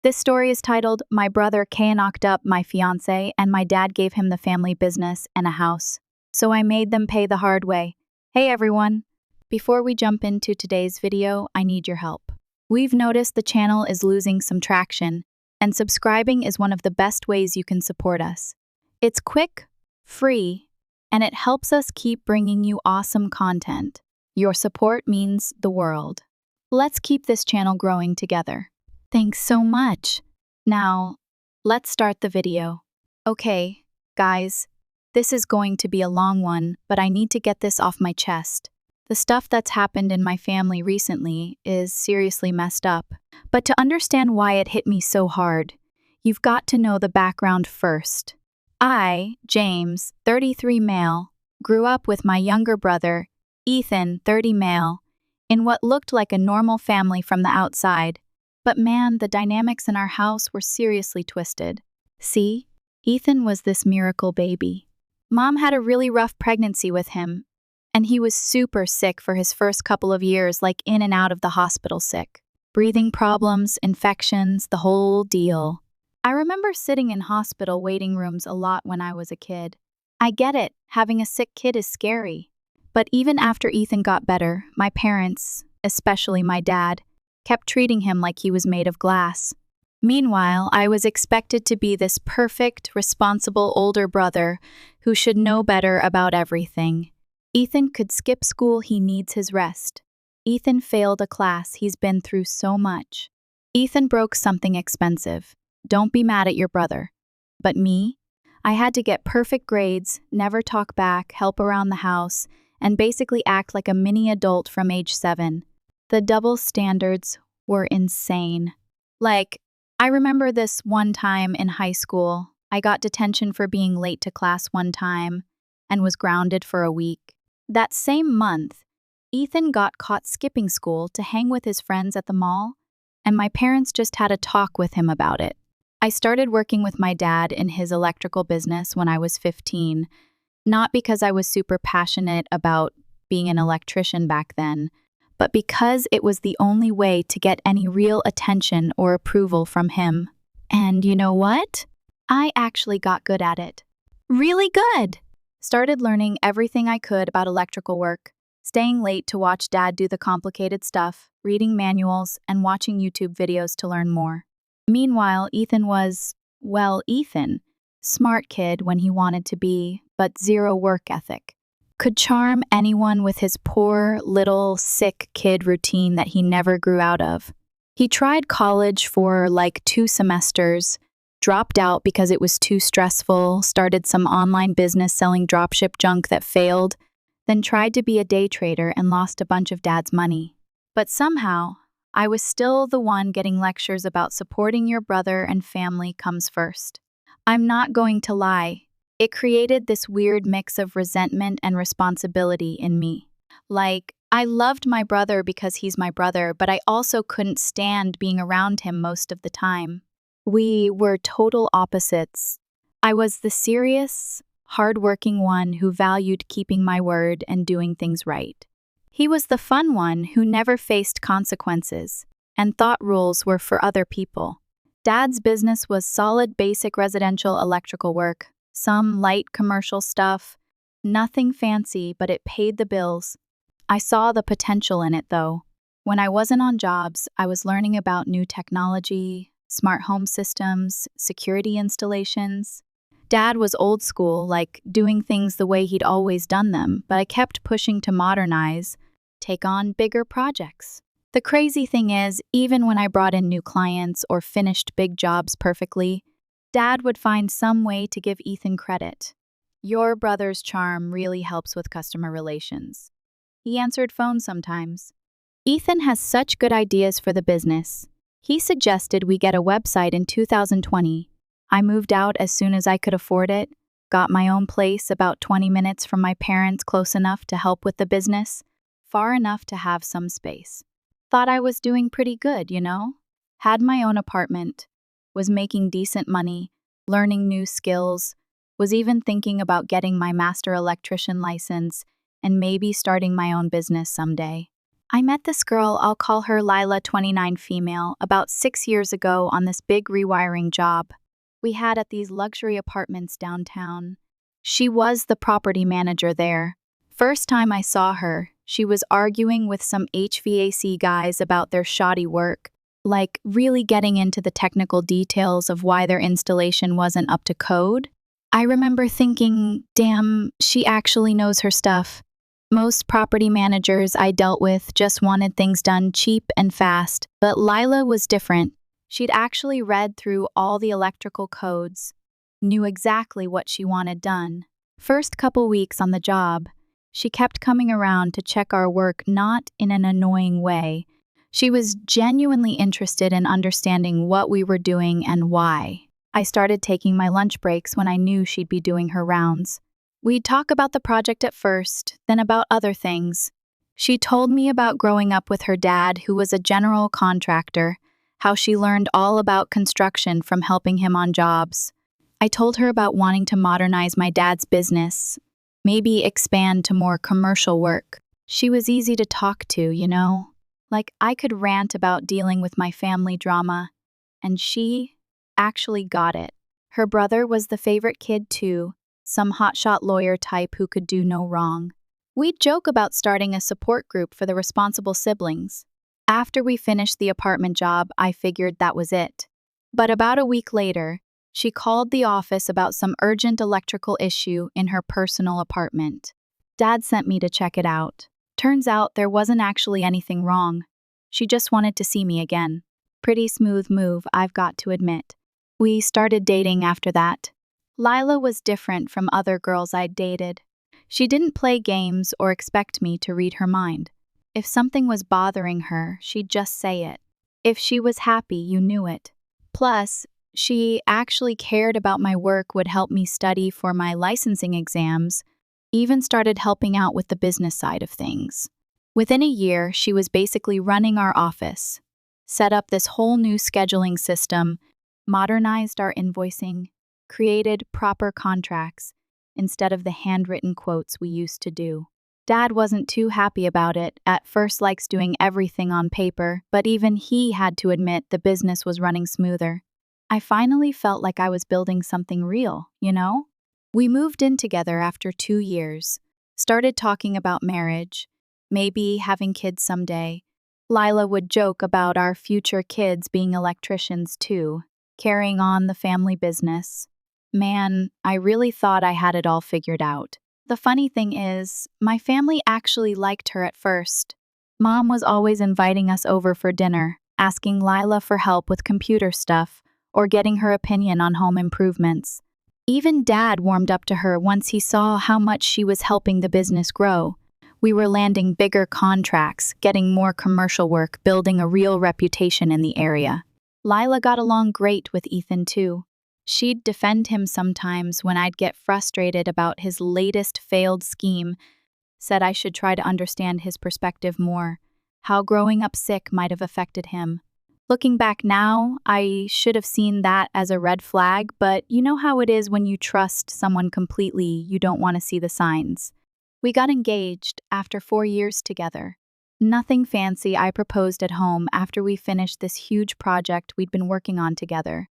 This story is titled, My Brother knocked up my fiancé and my dad gave him the family business and a house. So I made them pay the hard way. Hey everyone! Before we jump into today's video, I need your help. We've noticed the channel is losing some traction, and subscribing is one of the best ways you can support us. It's quick, free, and it helps us keep bringing you awesome content. Your support means the world. Let's keep this channel growing together. Thanks so much. Now, let's start the video. Okay, guys, this is going to be a long one, but I need to get this off my chest. The stuff that's happened in my family recently is seriously messed up. But to understand why it hit me so hard, you've got to know the background first. I, James, 33 male, grew up with my younger brother, Ethan, 30 male, in what looked like a normal family from the outside. But man, the dynamics in our house were seriously twisted. See, Ethan was this miracle baby. Mom had a really rough pregnancy with him, and he was super sick for his first couple of years, like in and out of the hospital sick. Breathing problems, infections, the whole deal. I remember sitting in hospital waiting rooms a lot when I was a kid. I get it, having a sick kid is scary. But even after Ethan got better, my parents, especially my dad, kept treating him like he was made of glass. Meanwhile, I was expected to be this perfect, responsible older brother who should know better about everything. Ethan could skip school, he needs his rest. Ethan failed a class, he's been through so much. Ethan broke something expensive. Don't be mad at your brother. But me? I had to get perfect grades, never talk back, help around the house, and basically act like a mini adult from age 7. The double standards were insane. Like, I remember this one time in high school, I got detention for being late to class one time and was grounded for a week. That same month, Ethan got caught skipping school to hang with his friends at the mall, and my parents just had a talk with him about it. I started working with my dad in his electrical business when I was 15, not because I was super passionate about being an electrician back then, but because it was the only way to get any real attention or approval from him. And you know what? I actually got good at it. Really good! Started learning everything I could about electrical work, staying late to watch Dad do the complicated stuff, reading manuals, and watching YouTube videos to learn more. Meanwhile, Ethan was, well, Ethan. Smart kid when he wanted to be, but zero work ethic. Could charm anyone with his poor, little, sick kid routine that he never grew out of. He tried college for like 2 semesters, dropped out because it was too stressful, started some online business selling dropship junk that failed, then tried to be a day trader and lost a bunch of Dad's money. But somehow, I was still the one getting lectures about supporting your brother and family comes first. I'm not going to lie. It created this weird mix of resentment and responsibility in me. Like, I loved my brother because he's my brother, but I also couldn't stand being around him most of the time. We were total opposites. I was the serious, hardworking one who valued keeping my word and doing things right. He was the fun one who never faced consequences and thought rules were for other people. Dad's business was solid basic residential electrical work, some light commercial stuff, nothing fancy, but it paid the bills. I saw the potential in it, though. When I wasn't on jobs, I was learning about new technology, smart home systems, security installations. Dad was old school, like doing things the way he'd always done them, but I kept pushing to modernize, take on bigger projects. The crazy thing is, even when I brought in new clients or finished big jobs perfectly, Dad would find some way to give Ethan credit. Your brother's charm really helps with customer relations. He answered phones sometimes. Ethan has such good ideas for the business. He suggested we get a website in 2020. I moved out as soon as I could afford it, got my own place about 20 minutes from my parents, close enough to help with the business, far enough to have some space. Thought I was doing pretty good, you know? Had my own apartment, was making decent money, learning new skills, was even thinking about getting my master electrician license and maybe starting my own business someday. I met this girl, I'll call her Lila 29 female, about 6 years ago on this big rewiring job we had at these luxury apartments downtown. She was the property manager there. First time I saw her, she was arguing with some HVAC guys about their shoddy work, like really getting into the technical details of why their installation wasn't up to code. I remember thinking, damn, she actually knows her stuff. Most property managers I dealt with just wanted things done cheap and fast, but Lila was different. She'd actually read through all the electrical codes, knew exactly what she wanted done. First couple weeks on the job, she kept coming around to check our work, not in an annoying way. She was genuinely interested in understanding what we were doing and why. I started taking my lunch breaks when I knew she'd be doing her rounds. We'd talk about the project at first, then about other things. She told me about growing up with her dad, who was a general contractor, how she learned all about construction from helping him on jobs. I told her about wanting to modernize my dad's business, maybe expand to more commercial work. She was easy to talk to, you know? Like I could rant about dealing with my family drama, and she actually got it. Her brother was the favorite kid too, some hotshot lawyer type who could do no wrong. We'd joke about starting a support group for the responsible siblings. After we finished the apartment job, I figured that was it. But about a week later, she called the office about some urgent electrical issue in her personal apartment. Dad sent me to check it out. Turns out there wasn't actually anything wrong. She just wanted to see me again. Pretty smooth move, I've got to admit. We started dating after that. Lila was different from other girls I'd dated. She didn't play games or expect me to read her mind. If something was bothering her, she'd just say it. If she was happy, you knew it. Plus, she actually cared about my work, would help me study for my licensing exams, even started helping out with the business side of things. Within a year, she was basically running our office, set up this whole new scheduling system, modernized our invoicing, created proper contracts instead of the handwritten quotes we used to do. Dad wasn't too happy about it, at first likes doing everything on paper, but even he had to admit the business was running smoother. I finally felt like I was building something real, you know? We moved in together after 2 years, started talking about marriage, maybe having kids someday. Lila would joke about our future kids being electricians too, carrying on the family business. Man, I really thought I had it all figured out. The funny thing is, my family actually liked her at first. Mom was always inviting us over for dinner, asking Lila for help with computer stuff, or getting her opinion on home improvements. Even Dad warmed up to her once he saw how much she was helping the business grow. We were landing bigger contracts, getting more commercial work, building a real reputation in the area. Lila got along great with Ethan too. She'd defend him sometimes when I'd get frustrated about his latest failed scheme, said I should try to understand his perspective more, how growing up sick might have affected him. Looking back now, I should have seen that as a red flag, but you know how it is when you trust someone completely, you don't want to see the signs. We got engaged after 4 years together. Nothing fancy, I proposed at home after we finished this huge project we'd been working on together.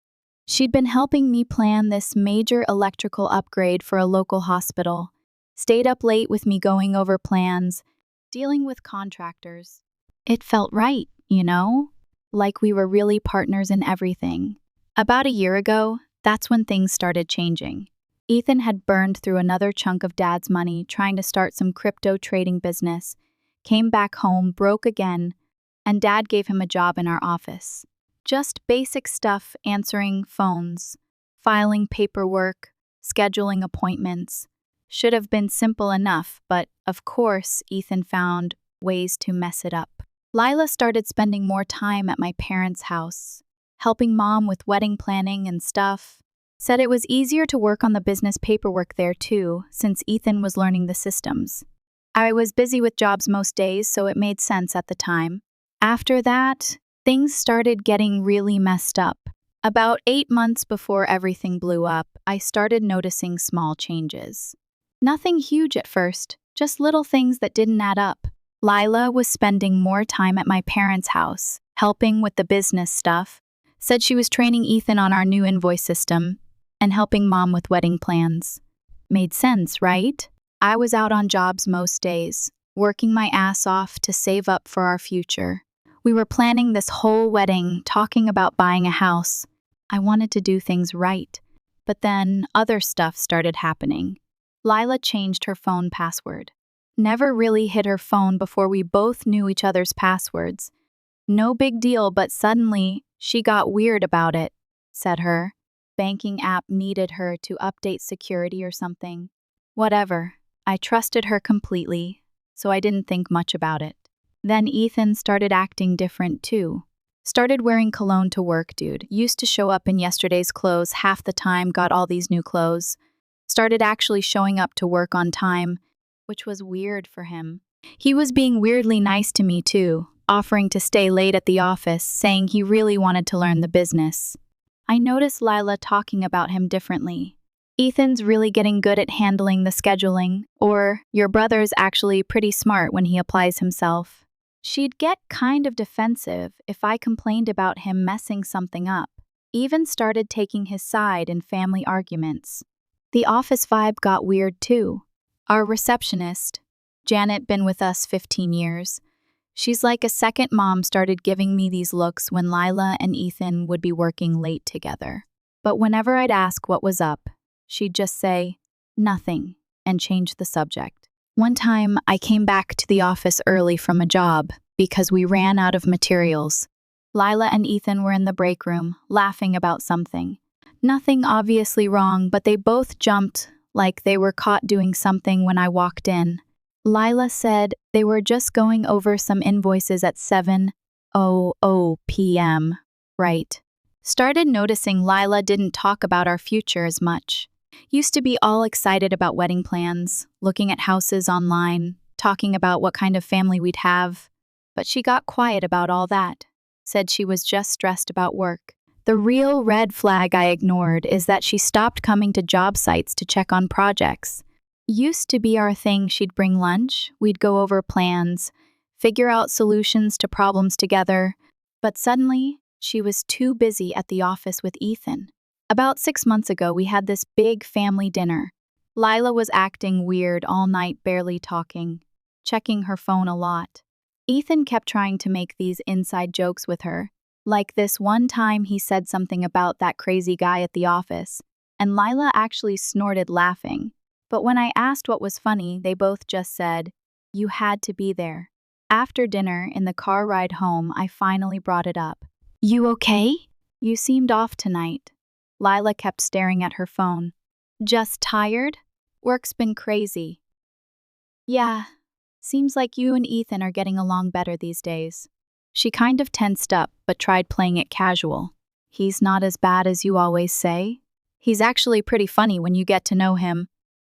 She'd been helping me plan this major electrical upgrade for a local hospital, stayed up late with me going over plans, dealing with contractors. It felt right, you know? Like we were really partners in everything. About a year ago, that's when things started changing. Ethan had burned through another chunk of Dad's money trying to start some crypto trading business, came back home broke again, and Dad gave him a job in our office. Just basic stuff, answering phones, filing paperwork, scheduling appointments. Should have been simple enough, but of course, Ethan found ways to mess it up. Lila started spending more time at my parents' house, helping Mom with wedding planning and stuff. Said it was easier to work on the business paperwork there too, since Ethan was learning the systems. I was busy with jobs most days, so it made sense at the time. After that, things started getting really messed up. About 8 months before everything blew up, I started noticing small changes. Nothing huge at first, just little things that didn't add up. Lila was spending more time at my parents' house, helping with the business stuff, said she was training Ethan on our new invoice system, and helping Mom with wedding plans. Made sense, right? I was out on jobs most days, working my ass off to save up for our future. We were planning this whole wedding, talking about buying a house. I wanted to do things right, but then other stuff started happening. Lila changed her phone password. Never really hid her phone before we both knew each other's passwords. No big deal, but suddenly she got weird about it, said her banking app needed her to update security or something. Whatever. I trusted her completely, so I didn't think much about it. Then Ethan started acting different too. Started wearing cologne to work, dude. Used to show up in yesterday's clothes half the time, got all these new clothes. Started actually showing up to work on time, which was weird for him. He was being weirdly nice to me too, offering to stay late at the office, saying he really wanted to learn the business. I noticed Lila talking about him differently. Ethan's really getting good at handling the scheduling, or your brother's actually pretty smart when he applies himself. She'd get kind of defensive if I complained about him messing something up, even started taking his side in family arguments. The office vibe got weird too. Our receptionist, Janet, been with us 15 years. She's like a second mom, started giving me these looks when Lila and Ethan would be working late together. But whenever I'd ask what was up, she'd just say, nothing, and change the subject. One time, I came back to the office early from a job because we ran out of materials. Lila and Ethan were in the break room, laughing about something. Nothing obviously wrong, but they both jumped like they were caught doing something when I walked in. Lila said they were just going over some invoices at 7:00 p.m., right? Started noticing Lila didn't talk about our future as much. Used to be all excited about wedding plans, looking at houses online, talking about what kind of family we'd have. But she got quiet about all that, said she was just stressed about work. The real red flag I ignored is that she stopped coming to job sites to check on projects. Used to be our thing. She'd bring lunch, we'd go over plans, figure out solutions to problems together, but suddenly she was too busy at the office with Ethan. About 6 months ago, we had this big family dinner. Lila was acting weird all night, barely talking, checking her phone a lot. Ethan kept trying to make these inside jokes with her, like this one time he said something about that crazy guy at the office, and Lila actually snorted laughing. But when I asked what was funny, they both just said, "You had to be there." After dinner, in the car ride home, I finally brought it up. "You okay? You seemed off tonight." Lila kept staring at her phone. "Just tired? Work's been crazy." "Yeah, seems like you and Ethan are getting along better these days." She kind of tensed up, but tried playing it casual. "He's not as bad as you always say. He's actually pretty funny when you get to know him.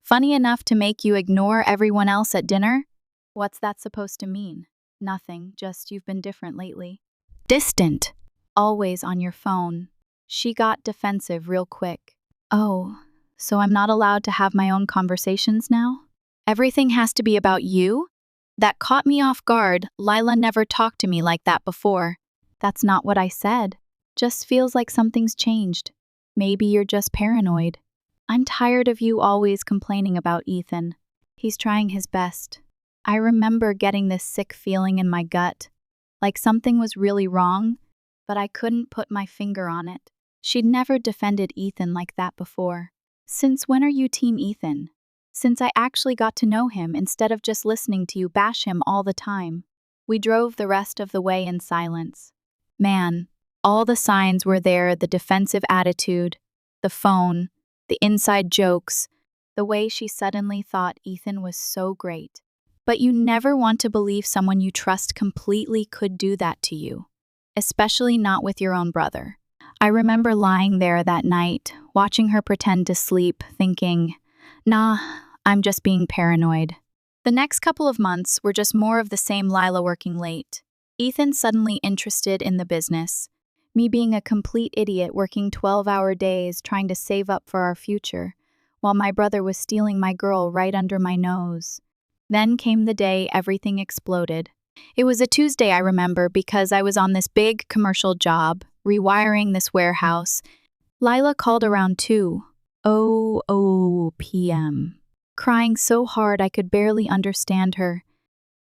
Funny enough to make you ignore everyone else at dinner?" "What's that supposed to mean?" "Nothing, just you've been different lately. Distant. Always on your phone." She got defensive real quick. "Oh, so I'm not allowed to have my own conversations now? Everything has to be about you?" That caught me off guard. Lila never talked to me like that before. "That's not what I said. Just feels like something's changed. Maybe you're just paranoid. I'm tired of you always complaining about Ethan. He's trying his best." I remember getting this sick feeling in my gut, like something was really wrong, but I couldn't put my finger on it. She'd never defended Ethan like that before. "Since when are you Team Ethan?" "Since I actually got to know him instead of just listening to you bash him all the time." We drove the rest of the way in silence. Man, all the signs were there: the defensive attitude, the phone, the inside jokes, the way she suddenly thought Ethan was so great. But you never want to believe someone you trust completely could do that to you, especially not with your own brother. I remember lying there that night, watching her pretend to sleep, thinking, nah, I'm just being paranoid. The next couple of months were just more of the same Lila working late. Ethan suddenly interested in the business. Me being a complete idiot working 12-hour days trying to save up for our future, while my brother was stealing my girl right under my nose. Then came the day everything exploded. It was a Tuesday, I remember, because I was on this big commercial job, rewiring this warehouse. Lila called around 2:00 p.m., crying so hard I could barely understand her.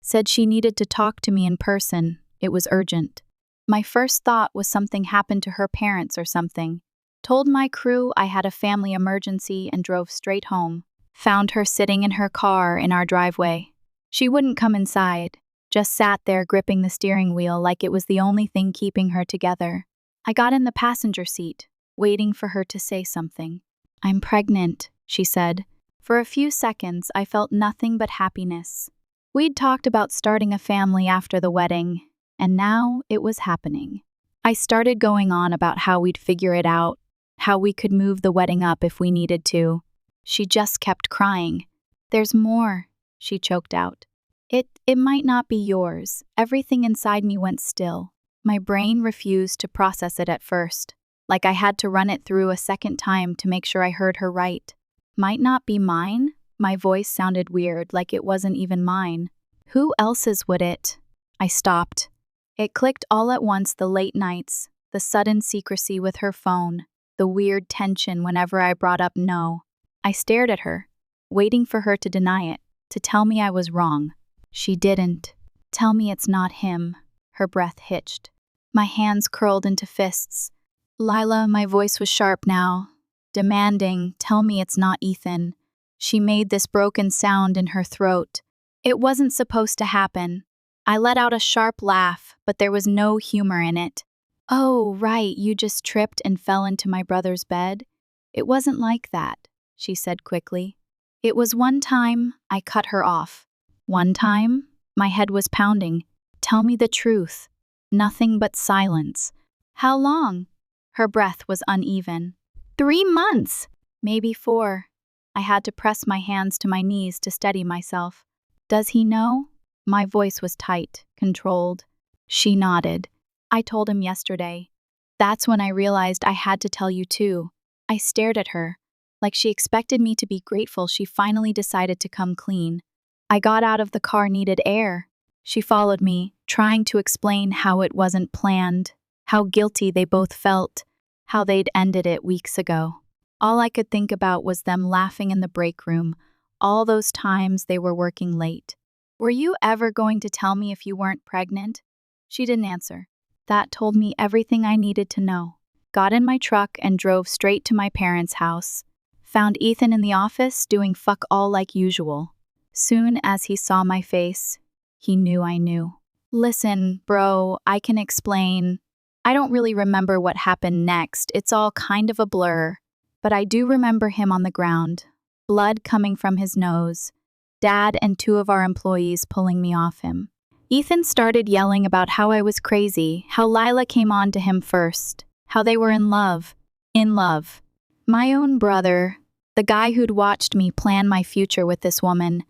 Said she needed to talk to me in person. It was urgent. My first thought was something happened to her parents or something. Told my crew I had a family emergency and drove straight home. Found her sitting in her car in our driveway. She wouldn't come inside, just sat there gripping the steering wheel like it was the only thing keeping her together. I got in the passenger seat, waiting for her to say something. "I'm pregnant," she said. For a few seconds, I felt nothing but happiness. We'd talked about starting a family after the wedding, and now it was happening. I started going on about how we'd figure it out, how we could move the wedding up if we needed to. She just kept crying. "There's more," she choked out. It might not be yours." Everything inside me went still. My brain refused to process it at first, like I had to run it through a second time to make sure I heard her right. "Might not be mine?" My voice sounded weird, like it wasn't even mine. "Who else's would it?" I stopped. It clicked all at once, the late nights, the sudden secrecy with her phone, the weird tension whenever I brought up no. I stared at her, waiting for her to deny it, to tell me I was wrong. She didn't. "Tell me it's not him." Her breath hitched. My hands curled into fists. "Lila," my voice was sharp now, demanding, "tell me it's not Ethan." She made this broken sound in her throat. It wasn't supposed to happen. I let out a sharp laugh, but there was no humor in it. "Oh, right, you just tripped and fell into my brother's bed?" "It wasn't like that," she said quickly. "It was one time." I cut her off. "One time?" My head was pounding. "Tell me the truth." Nothing but silence. "How long?" Her breath was uneven. 3 months! Maybe 4. I had to press my hands to my knees to steady myself. "Does he know?" My voice was tight, controlled. She nodded. "I told him yesterday." That's when I realized I had to tell you too. I stared at her, like she expected me to be grateful she finally decided to come clean. I got out of the car, needed air. She followed me, trying to explain how it wasn't planned, how guilty they both felt, how they'd ended it weeks ago. All I could think about was them laughing in the break room, all those times they were working late. "Were you ever going to tell me if you weren't pregnant?" She didn't answer. That told me everything I needed to know. Got in my truck and drove straight to my parents' house. Found Ethan in the office doing fuck all like usual. Soon as he saw my face, he knew I knew. "Listen, bro, I can explain. I don't really remember what happened next. It's all kind of a blur. But I do remember him on the ground, blood coming from his nose, Dad and 2 of our employees pulling me off him. Ethan started yelling about how I was crazy, how Lila came on to him first, how they were in love. In love. My own brother, the guy who'd watched me plan my future with this woman,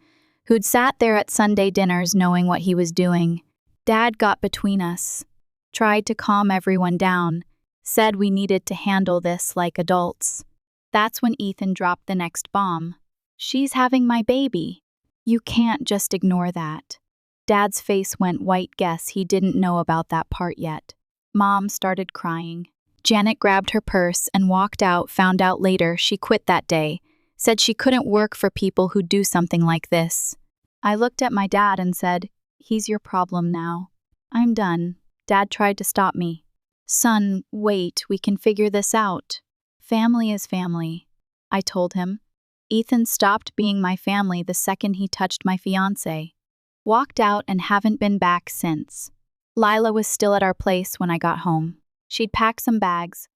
who'd sat there at Sunday dinners knowing what he was doing. Dad got between us, tried to calm everyone down, said we needed to handle this like adults. That's when Ethan dropped the next bomb. "She's having my baby. You can't just ignore that." Dad's face went white. Guess he didn't know about that part yet. Mom started crying. Janet grabbed her purse and walked out. Found out later she quit that day. Said she couldn't work for people who do something like this. I looked at my dad and said, "He's your problem now." "I'm done." Dad tried to stop me. "Son, wait, we can figure this out. Family is family," I told him. Ethan stopped being my family the second he touched my fiancé. Walked out and haven't been back since. Lila was still at our place when I got home. She'd packed some bags,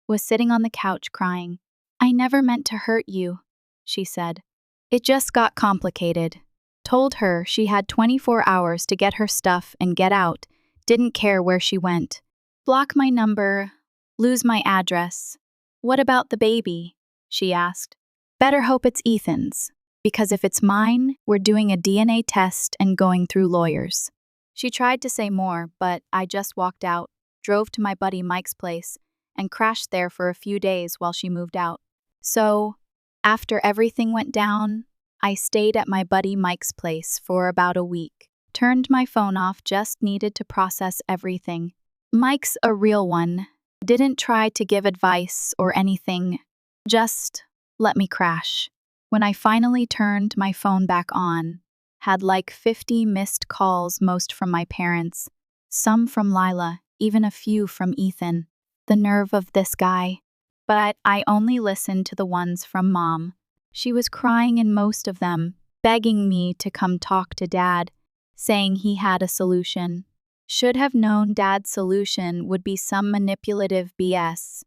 was sitting on the couch crying. "I never meant to hurt you," she said. "It just got complicated." Told her she had 24 hours to get her stuff and get out. Didn't care where she went. "Block my number, lose my address." "What about the baby?" she asked. "Better hope it's Ethan's, because if it's mine, we're doing a DNA test and going through lawyers." She tried to say more, but I just walked out, drove to my buddy Mike's place, and crashed there for a few days while she moved out. So, after everything went down, I stayed at my buddy Mike's place for about a week. Turned my phone off, just needed to process everything. Mike's a real one. Didn't try to give advice or anything. Just let me crash. When I finally turned my phone back on, had like 50 missed calls, most from my parents, some from Lila, even a few from Ethan. The nerve of this guy. But I only listened to the ones from Mom. She was crying in most of them, begging me to come talk to Dad, saying he had a solution. Should have known Dad's solution would be some manipulative BS.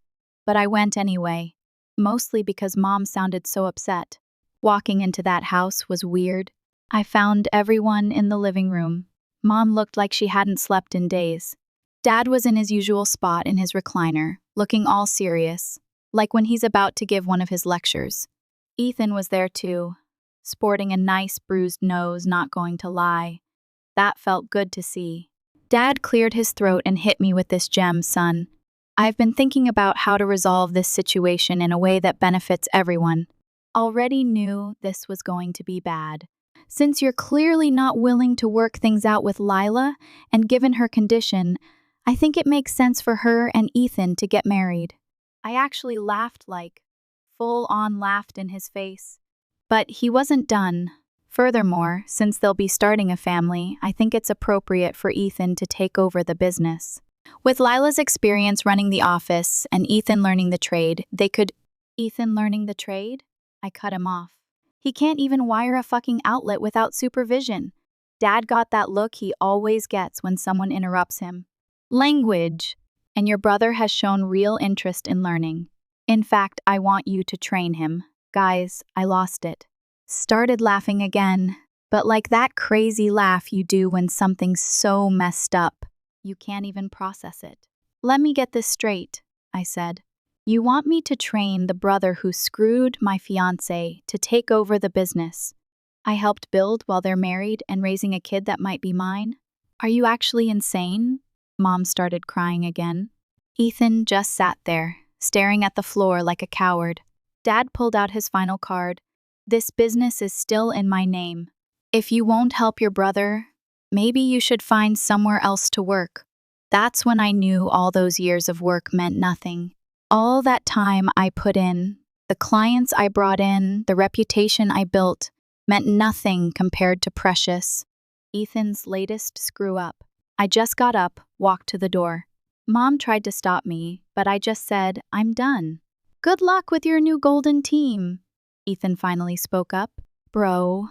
But I went anyway, mostly because Mom sounded so upset. Walking into that house was weird. I found everyone in the living room. Mom looked like she hadn't slept in days. Dad was in his usual spot in his recliner, looking all serious, like when he's about to give one of his lectures. Ethan was there too, sporting a nice bruised nose, not going to lie. That felt good to see. Dad cleared his throat and hit me with this gem, son. I've been thinking about how to resolve this situation in a way that benefits everyone. Already knew this was going to be bad. Since you're clearly not willing to work things out with Lila, and given her condition, I think it makes sense for her and Ethan to get married. I actually laughed, like, full-on laughed in his face. But he wasn't done. Furthermore, since they'll be starting a family, I think it's appropriate for Ethan to take over the business. With Lila's experience running the office and Ethan learning the trade, they could— Ethan learning the trade? I cut him off. He can't even wire a fucking outlet without supervision. Dad got that look he always gets when someone interrupts him. Language. And your brother has shown real interest in learning. In fact, I want you to train him. Guys, I lost it. Started laughing again, but like that crazy laugh you do when something's so messed up, you can't even process it. Let me get this straight, I said. You want me to train the brother who screwed my fiancé to take over the business I helped build while they're married and raising a kid that might be mine? Are you actually insane? Mom started crying again. Ethan just sat there, staring at the floor like a coward. Dad pulled out his final card. This business is still in my name. If you won't help your brother, maybe you should find somewhere else to work. That's when I knew all those years of work meant nothing. All that time I put in, the clients I brought in, the reputation I built, meant nothing compared to Precious, Ethan's latest screw-up. I just got up, walked to the door. Mom tried to stop me, but I just said, I'm done. Good luck with your new golden team. Ethan finally spoke up. Bro,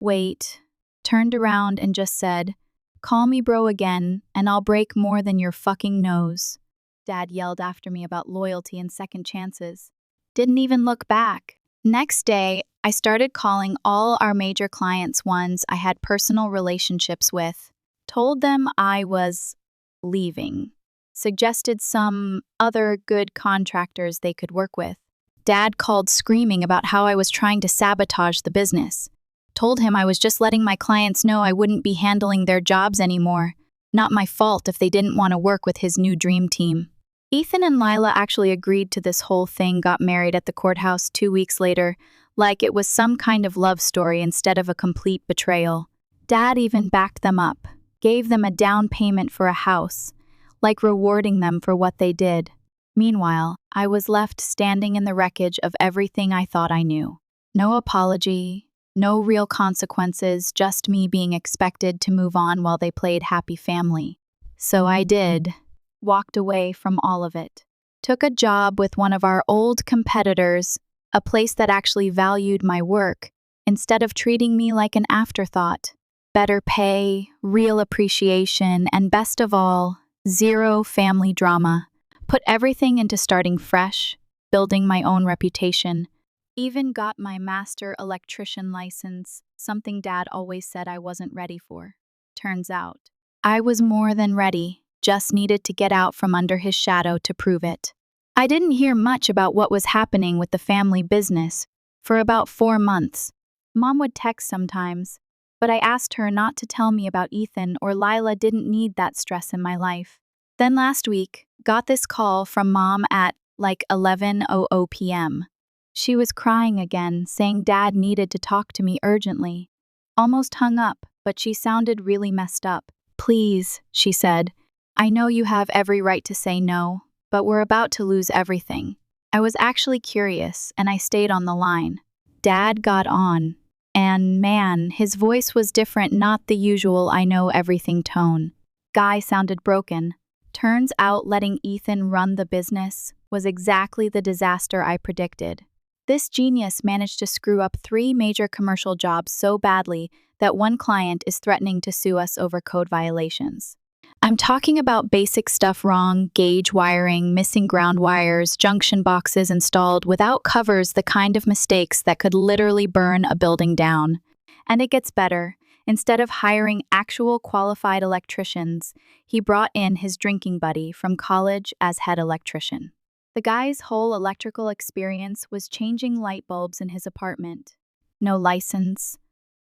wait. Turned around and just said, call me bro again, and I'll break more than your fucking nose. Dad yelled after me about loyalty and second chances. Didn't even look back. Next day, I started calling all our major clients, ones I had personal relationships with. Told them I was leaving. Suggested some other good contractors they could work with. Dad called screaming about how I was trying to sabotage the business. Told him I was just letting my clients know I wouldn't be handling their jobs anymore. Not my fault if they didn't want to work with his new dream team. Ethan and Lila actually agreed to this whole thing, got married at the courthouse 2 weeks later, like it was some kind of love story instead of a complete betrayal. Dad even backed them up, gave them a down payment for a house, like rewarding them for what they did. Meanwhile, I was left standing in the wreckage of everything I thought I knew. No apology, no real consequences, just me being expected to move on while they played happy family. So I did. Walked away from all of it. Took a job with one of our old competitors, a place that actually valued my work, instead of treating me like an afterthought. Better pay, real appreciation, and best of all, zero family drama. Put everything into starting fresh, building my own reputation. Even got my master electrician license, something Dad always said I wasn't ready for. Turns out, I was more than ready. Just needed to get out from under his shadow to prove it. I didn't hear much about what was happening with the family business for about 4 months. Mom would text sometimes, but I asked her not to tell me about Ethan, or Lila didn't need that stress in my life. Then last week, got this call from Mom at like 11:00 p.m. She was crying again, saying Dad needed to talk to me urgently. Almost hung up, but she sounded really messed up. "Please," she said. "I know you have every right to say no, but we're about to lose everything." I was actually curious, and I stayed on the line. Dad got on. And man, his voice was different, not the usual I know everything tone. Guy sounded broken. Turns out letting Ethan run the business was exactly the disaster I predicted. This genius managed to screw up 3 major commercial jobs so badly that one client is threatening to sue us over code violations. I'm talking about basic stuff wrong, gauge wiring, missing ground wires, junction boxes installed without covers, the kind of mistakes that could literally burn a building down. And it gets better. Instead of hiring actual qualified electricians, he brought in his drinking buddy from college as head electrician. The guy's whole electrical experience was changing light bulbs in his apartment. No license,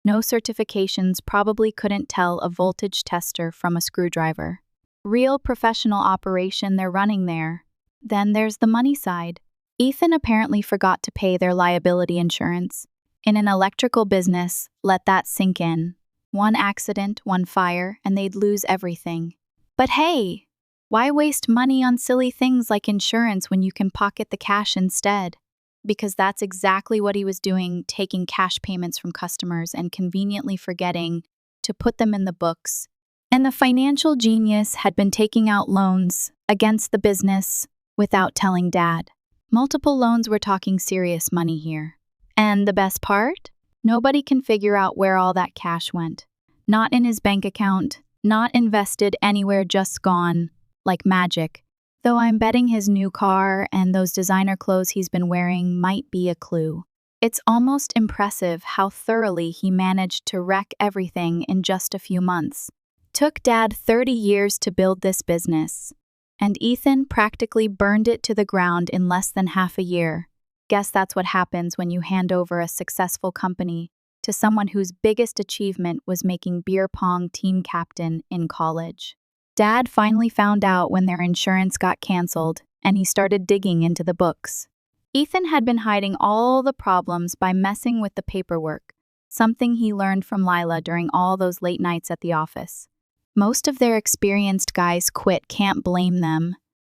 no certifications, probably couldn't tell a voltage tester from a screwdriver. Real professional operation they're running there. Then there's the money side. Ethan apparently forgot to pay their liability insurance. In an electrical business, let that sink in. One accident, one fire, and they'd lose everything. But hey, why waste money on silly things like insurance when you can pocket the cash instead? Because that's exactly what he was doing, taking cash payments from customers and conveniently forgetting to put them in the books. And the financial genius had been taking out loans against the business without telling Dad. Multiple loans, we're talking serious money here. And the best part? Nobody can figure out where all that cash went. Not in his bank account, not invested anywhere, just gone, like magic. Though I'm betting his new car and those designer clothes he's been wearing might be a clue. It's almost impressive how thoroughly he managed to wreck everything in just a few months. Took Dad 30 years to build this business, and Ethan practically burned it to the ground in less than half a year. Guess that's what happens when you hand over a successful company to someone whose biggest achievement was making beer pong team captain in college. Dad finally found out when their insurance got canceled, and he started digging into the books. Ethan had been hiding all the problems by messing with the paperwork, something he learned from Lila during all those late nights at the office. Most of their experienced guys quit, can't blame them.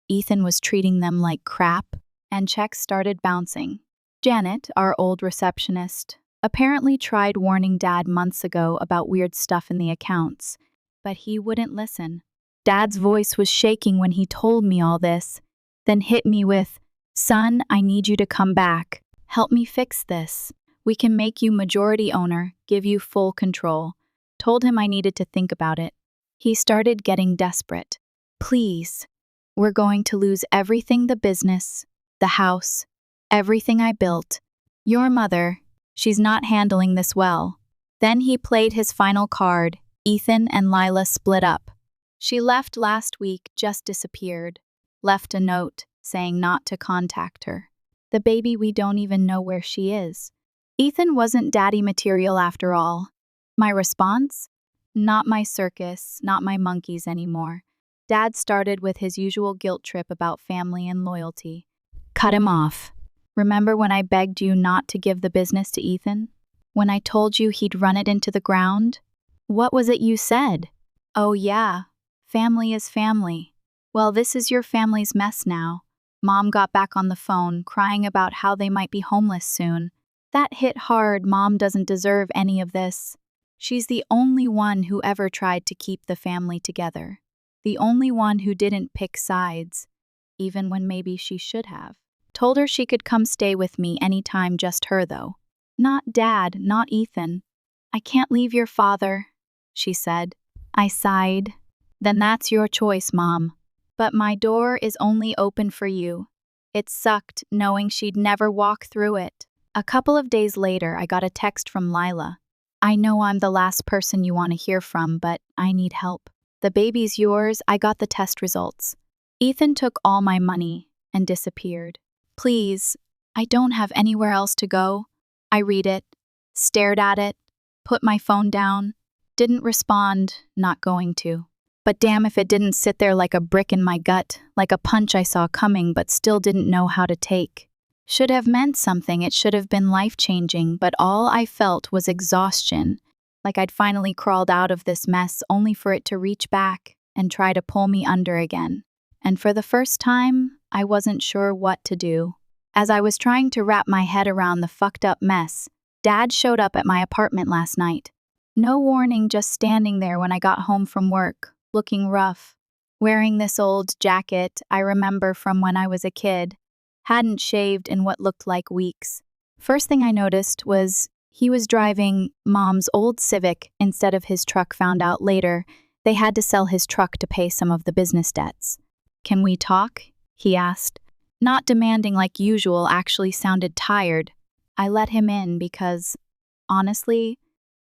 Ethan was treating them like crap, and checks started bouncing. Janet, our old receptionist, apparently tried warning Dad months ago about weird stuff in the accounts, but he wouldn't listen. Dad's voice was shaking when he told me all this, then hit me with, "Son, I need you to come back. Help me fix this. We can make you majority owner, give you full control." Told him I needed to think about it. He started getting desperate. "Please, we're going to lose everything, the business, the house, everything I built. Your mother, she's not handling this well." Then he played his final card. Ethan and Lila split up. She left last week, just disappeared. Left a note saying not to contact her. The baby, we don't even know where she is. Ethan wasn't daddy material after all. My response? Not my circus, not my monkeys anymore. Dad started with his usual guilt trip about family and loyalty. Cut him off. Remember when I begged you not to give the business to Ethan? When I told you he'd run it into the ground? What was it you said? "Oh yeah, family is family." Well, this is your family's mess now. Mom got back on the phone, crying about how they might be homeless soon. That hit hard. Mom doesn't deserve any of this. She's the only one who ever tried to keep the family together. The only one who didn't pick sides, even when maybe she should have. Told her she could come stay with me anytime, just her though. Not Dad, not Ethan. "I can't leave your father," she said. I sighed. "Then that's your choice, Mom. But my door is only open for you." It sucked knowing she'd never walk through it. A couple of days later, I got a text from Lila. "I know I'm the last person you want to hear from, but I need help. The baby's yours. I got the test results. Ethan took all my money and disappeared. Please, I don't have anywhere else to go." I read it, stared at it, put my phone down, didn't respond, not going to. But damn if it didn't sit there like a brick in my gut, like a punch I saw coming but still didn't know how to take. Should have meant something, it should have been life-changing, but all I felt was exhaustion, like I'd finally crawled out of this mess only for it to reach back and try to pull me under again. And for the first time, I wasn't sure what to do. As I was trying to wrap my head around the fucked up mess, Dad showed up at my apartment last night. No warning, just standing there when I got home from work, looking rough. Wearing this old jacket I remember from when I was a kid. Hadn't shaved in what looked like weeks. First thing I noticed was he was driving Mom's old Civic instead of his truck. Found out later they had to sell his truck to pay some of the business debts. "Can we talk?" he asked. Not demanding like usual, actually sounded tired. I let him in because, honestly,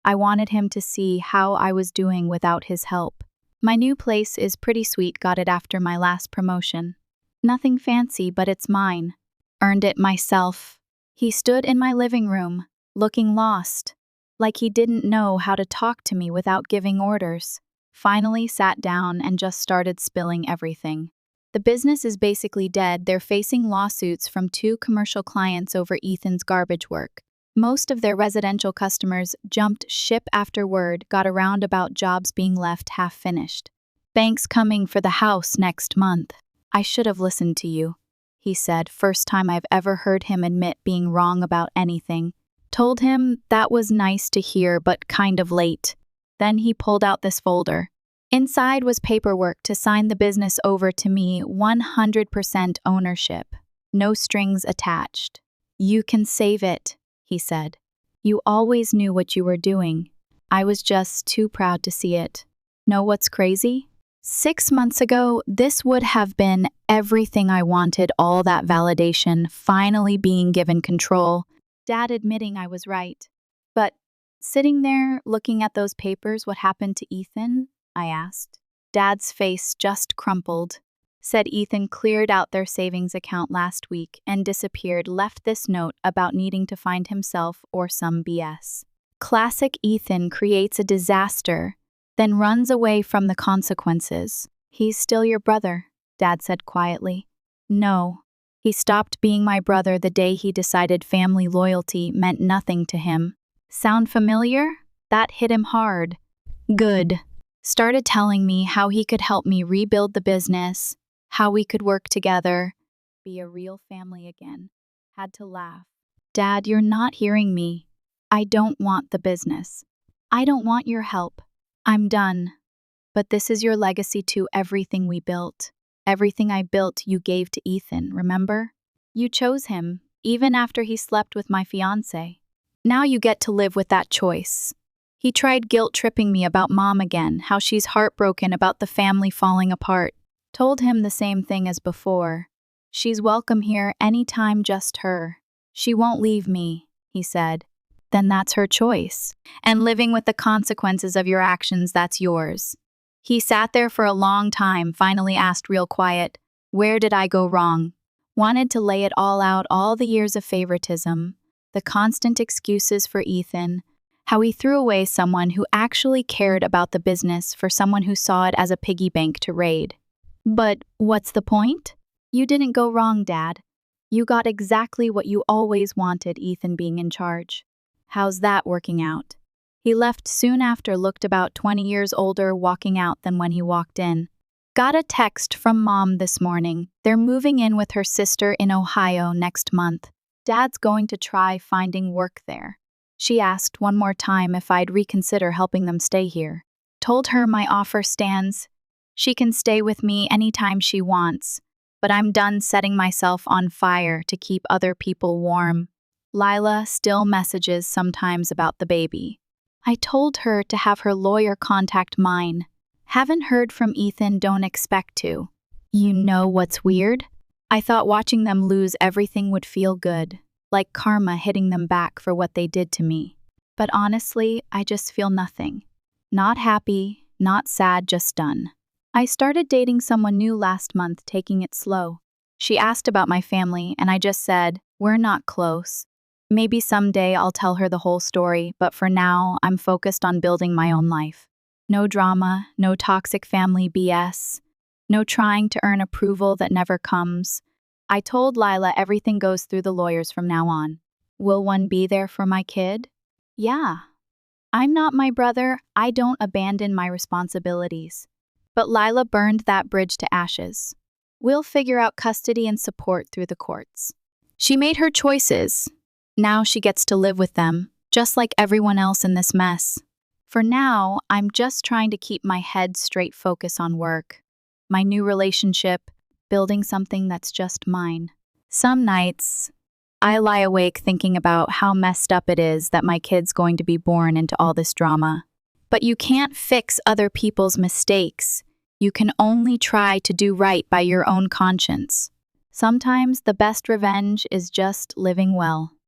I wanted him to see how I was doing without his help. My new place is pretty sweet, got it after my last promotion. Nothing fancy, but it's mine. Earned it myself. He stood in my living room, looking lost, like he didn't know how to talk to me without giving orders. Finally sat down and just started spilling everything. The business is basically dead. They're facing lawsuits from 2 commercial clients over Ethan's garbage work. Most of their residential customers jumped ship after word got around about jobs being left half-finished. Bank's coming for the house next month. "I should have listened to you," he said, first time I've ever heard him admit being wrong about anything. Told him that was nice to hear, but kind of late. Then he pulled out this folder. Inside was paperwork to sign the business over to me, 100% ownership. No strings attached. "You can save it," he said. "You always knew what you were doing. I was just too proud to see it." Know what's crazy? 6 months ago, this would have been everything I wanted, all that validation, finally being given control. Dad admitting I was right. But sitting there, looking at those papers, what happened to Ethan? I asked. Dad's face just crumpled. Said Ethan cleared out their savings account last week and disappeared, left this note about needing to find himself or some BS. Classic Ethan creates a disaster, then runs away from the consequences. "He's still your brother," Dad said quietly. "No. He stopped being my brother the day he decided family loyalty meant nothing to him." Sound familiar? That hit him hard. Good. Started telling me how he could help me rebuild the business, how we could work together, be a real family again. Had to laugh. "Dad, you're not hearing me. I don't want the business. I don't want your help. I'm done. But this is your legacy to everything we built. Everything I built you gave to Ethan, remember? You chose him, even after he slept with my fiancé. Now you get to live with that choice." He tried guilt-tripping me about Mom again, how she's heartbroken about the family falling apart. Told him the same thing as before. "She's welcome here anytime, just her. She won't leave me," he said. "Then that's her choice. And living with the consequences of your actions, that's yours." He sat there for a long time, finally asked real quiet, "Where did I go wrong?" Wanted to lay it all out, all the years of favoritism, the constant excuses for Ethan, how he threw away someone who actually cared about the business for someone who saw it as a piggy bank to raid. "But what's the point? You didn't go wrong, Dad. You got exactly what you always wanted, Ethan being in charge. How's that working out?" He left soon after, looked about 20 years older walking out than when he walked in. Got a text from Mom this morning. They're moving in with her sister in Ohio next month. Dad's going to try finding work there. She asked one more time if I'd reconsider helping them stay here. Told her my offer stands. She can stay with me anytime she wants, but I'm done setting myself on fire to keep other people warm. Lila still messages sometimes about the baby. I told her to have her lawyer contact mine. Haven't heard from Ethan, don't expect to. You know what's weird? I thought watching them lose everything would feel good, like karma hitting them back for what they did to me. But honestly, I just feel nothing. Not happy, not sad, just done. I started dating someone new last month, taking it slow. She asked about my family, and I just said, "We're not close." Maybe someday I'll tell her the whole story, but for now, I'm focused on building my own life. No drama, no toxic family BS, no trying to earn approval that never comes. I told Lila everything goes through the lawyers from now on. Will one be there for my kid? Yeah. I'm not my brother. I don't abandon my responsibilities. But Lila burned that bridge to ashes. We'll figure out custody and support through the courts. She made her choices. Now she gets to live with them, just like everyone else in this mess. For now, I'm just trying to keep my head straight, focus on work, my new relationship, building something that's just mine. Some nights, I lie awake thinking about how messed up it is that my kid's going to be born into all this drama. But you can't fix other people's mistakes. You can only try to do right by your own conscience. Sometimes the best revenge is just living well.